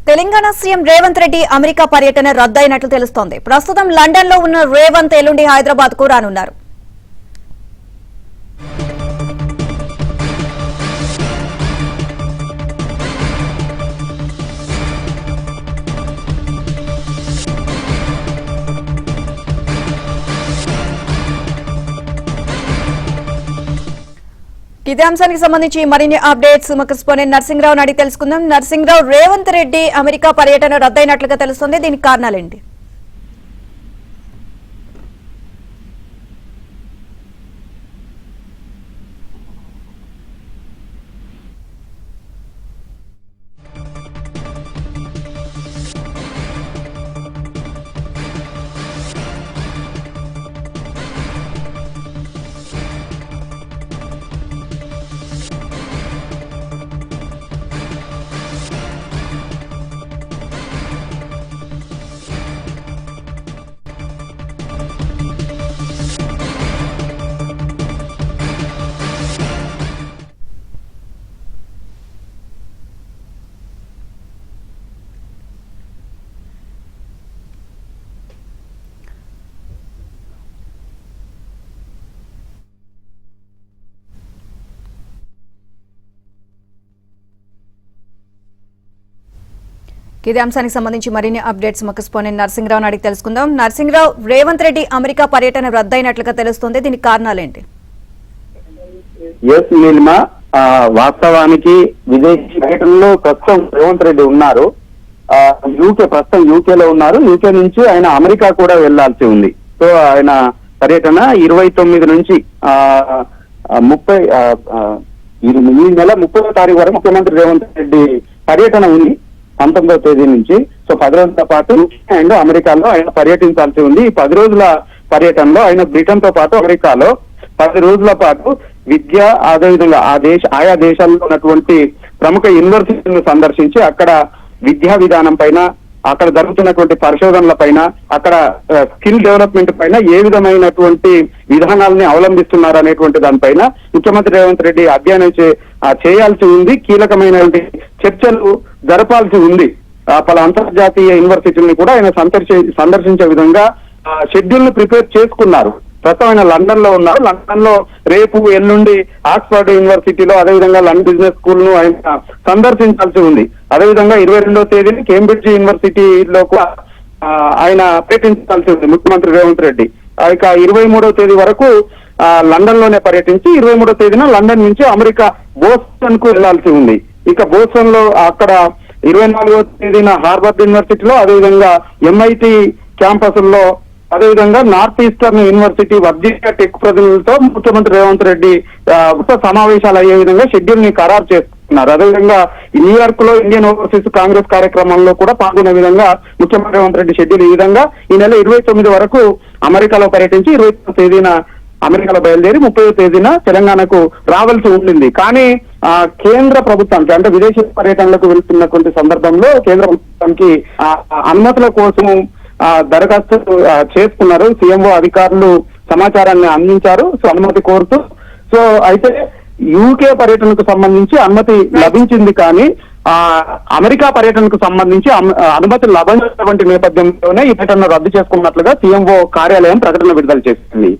Telangana CM Revanth Reddy America పర్యటన రద్దయినట్లు తెలుస్తోంది. ప్రస్తుతం లండన్ లో ఉన్న రేవంత్ ఎల్లుండి హైదరాబాద్ కు రానున్నారు. ఇదే అంశానికి సంబంధించి మరిన్ని అప్డేట్స్ మా కరెస్పాండెంట్ నర్సింగ్రావు అడిగి తెలుసుకుందాం. నర్సింగ్రావు, రేవంత్ రెడ్డి అమెరికా పర్యటన రద్దయినట్లుగా తెలుస్తోంది, దీనికి కారణాలేంటి? ఇదే అంశానికి సంబంధించి మరిన్ని అప్డేట్స్ మా కరెస్పాండెంట్ నర్సింగ్రావు అడిగి తెలుసుకుందాం. నర్సింగ్రావు, రేవంత్ రెడ్డి అమెరికా పర్యటన రద్దయినట్లుగా తెలుస్తోంది, దీనికి కారణాలేంటి? వాస్తవానికి విదేశీ పర్యటనలో ప్రస్తుతం రేవంత్ రెడ్డి ఉన్నారు. యూకేలో ఉన్నారు. యూకే నుంచి ఆయన అమెరికా కూడా వెళ్లాల్సి ఉంది. సో ఆయన పర్యటన 29 నుంచి 30 ఈ నెల 30వ తారీఖు వరకు ముఖ్యమంత్రి రేవంత్ రెడ్డి పర్యటన ఉంది. 19వ తేదీ నుంచి. సో 10 రోజుల పాటు అండ్ అమెరికాలో ఆయన పర్యటించాల్సి ఉంది. ఈ 10 రోజుల పర్యటనలో ఆయన బ్రిటన్ తో పాటు అమెరికాలో 10 రోజుల పాటు విద్య, అదేవిధంగా ఆయా దేశాల్లో ఉన్నటువంటి ప్రముఖ యూనివర్సిటీలను సందర్శించి అక్కడ విద్యా విధానం పైన, అక్కడ జరుగుతున్నటువంటి పరిశోధనల పైన, అక్కడ స్కిల్ డెవలప్మెంట్ పైన ఏ విధమైనటువంటి విధానాలని అవలంబిస్తున్నారు అనేటువంటి దానిపైన ముఖ్యమంత్రి రేవంత్ రెడ్డి అధ్యయనం చేయాల్సి ఉంది. కీలకమైనటువంటి చర్చలు జరపాల్సి ఉంది. పలు అంతర్జాతీయ యూనివర్సిటీని కూడా ఆయన సందర్శించే విధంగా షెడ్యూల్ ను ప్రిపేర్ చేసుకున్నారు. ప్రస్తుతం ఆయన లండన్ లో ఉన్నారు. లండన్ లో రేపు ఎల్లుండి ఆక్స్ఫర్డ్ యూనివర్సిటీలో, అదేవిధంగా లండన్ బిజినెస్ స్కూల్ ను ఆయన సందర్శించాల్సి ఉంది. అదేవిధంగా 22వ తేదీని కేంబ్రిడ్జ్ యూనివర్సిటీలో కూడా ఆయన పర్యటించాల్సి ఉంది ముఖ్యమంత్రి రేవంత్ రెడ్డి. ఇక 23వ తేదీ వరకు లండన్ లోనే పర్యటించి 23వ తేదీన లండన్ నుంచి అమెరికా బోస్టన్ కు వెళ్లాల్సి ఉంది. ఇక బోస్టన్ లో అక్కడ 24వ తేదీన హార్వర్డ్ యూనివర్సిటీలో, అదేవిధంగా MIT క్యాంపస్ లో, అదేవిధంగా north eastern university Virginia tech ప్రతినిధులతో ముఖ్యమంత్రి రేవంత్ రెడ్డి సమావేశాలు అయ్యే విధంగా షెడ్యూల్ ని ఖరారు చేస్తున్నారు. అదేవిధంగా న్యూయార్క్ లో ఇండియన్ ఓవర్సీస్ కాంగ్రెస్ కార్యక్రమంలో కూడా పాల్గొనే విధంగా ముఖ్యమంత్రి రేవంత్ రెడ్డి షెడ్యూల్ ఈ విధంగా ఈ నెల 29 వరకు అమెరికాలో పర్యటించి 29వ తేదీన అమెరికాలో బయలుదేరి 30వ తేదీన తెలంగాణకు రావాల్సి ఉండింది. కానీ కేంద్ర ప్రభుత్వానికి, అంటే విదేశీ పర్యటనలకు వెళ్తున్నటువంటి సందర్భంలో కేంద్ర ప్రభుత్వానికి అనుమతుల కోసం దరఖాస్తు చేసుకున్నారు. సీఎంఓ అధికారులు సమాచారాన్ని అందించారు. సో అనుమతి కోరుతూ. సో అయితే యూకే పర్యటనకు సంబంధించి అనుమతి లభించింది, కానీ అమెరికా పర్యటనకు సంబంధించి అనుమతి లభించినటువంటి నేపథ్యంలోనే ఈ పర్యటన రద్దు చేసుకున్నట్లుగా సీఎంఓ కార్యాలయం ప్రకటన విడుదల చేసింది.